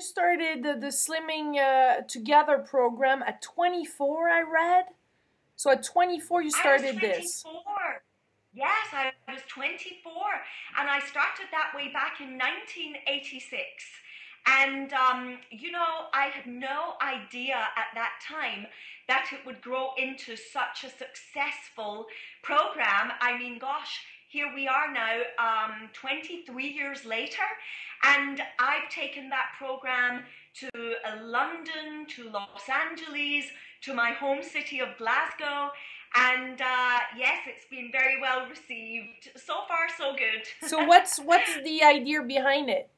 you started the Slimming Together program at 24, I read. So at 24, you I was started this. 24. Yes, I was 24. And I started that way back in 1986. And, I had no idea at that time that it would grow into such a successful program. I mean, gosh, here we are now, 23 years later, and I've taken that program to London, to Los Angeles, to my home city of Glasgow. And yes, it's been very well received. So far, so good. So what's the idea behind it?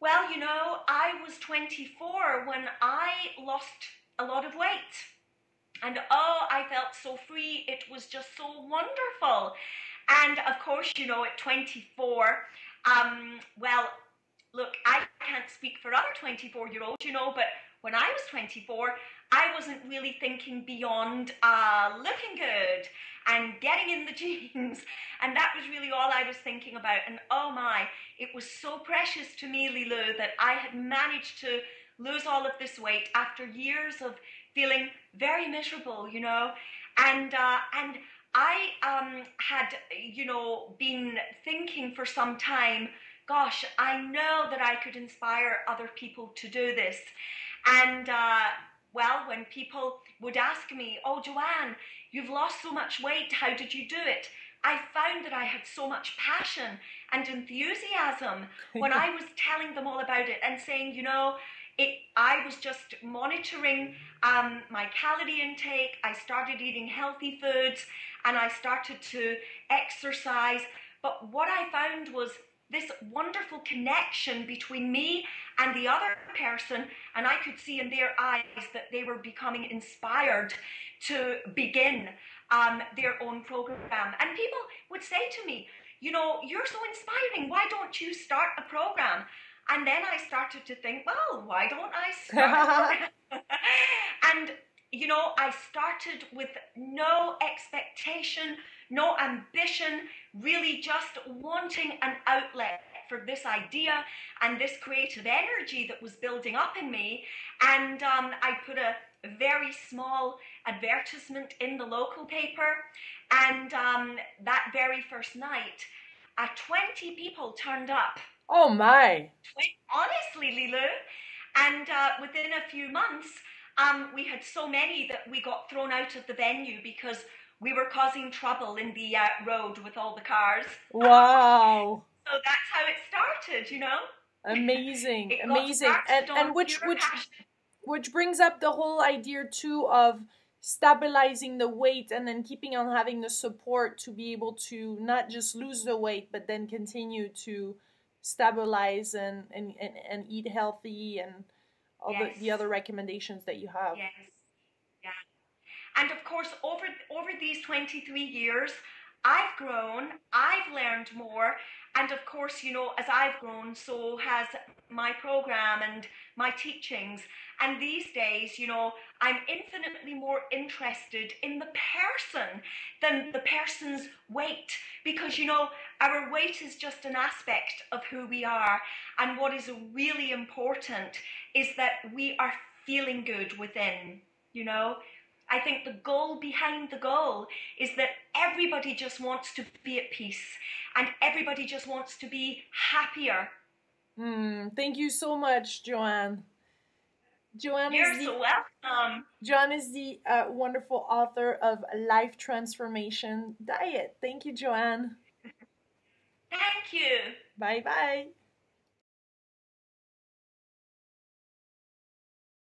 Well, I was 24 when I lost a lot of weight. And oh, I felt so free. It was just so wonderful. And of course, at 24, well, look, I can't speak for other 24-year-olds, but when I was 24, I wasn't really thinking beyond looking good and getting in the jeans. And that was really all I was thinking about. And oh my, it was so precious to me, Lilu, that I had managed to lose all of this weight after years of feeling very miserable, and I had, been thinking for some time, gosh, I know that I could inspire other people to do this. And well, when people would ask me, oh, Joanne, you've lost so much weight, how did you do it? I found that I had so much passion and enthusiasm when I was telling them all about it and saying, I was just monitoring my calorie intake. I started eating healthy foods and I started to exercise. But what I found was this wonderful connection between me and the other person, and I could see in their eyes that they were becoming inspired to begin their own program. And people would say to me, you're so inspiring. Why don't you start a program? And then I started to think, well, why don't I start a program? And, I started with no expectation, no ambition, really just wanting an outlet for this idea and this creative energy that was building up in me. And I put a very small advertisement in the local paper. And that very first night, 20 people turned up. Oh my. Honestly, Lilu. And within a few months, we had so many that we got thrown out of the venue because we were causing trouble in the road with all the cars. Wow. So that's how it started. Amazing, It got amazing. started And on pure passion. which brings up the whole idea too of stabilizing the weight and then keeping on having the support to be able to not just lose the weight but then continue to stabilize and eat healthy and all Yes. the other recommendations that you have. Yes. Yeah. And of course, over these 23 years, I've grown, I've learned more, and of course, as I've grown, so has my program and my teachings. And these days, I'm infinitely more interested in the person than the person's weight, because our weight is just an aspect of who we are. And what is really important is that we are feeling good within. I think the goal behind the goal is that everybody just wants to be at peace and everybody just wants to be happier. Thank you so much, Joanne. You're so welcome. Joanne is the wonderful author of Life Transformation Diet. Thank you, Joanne. Thank you. Bye bye.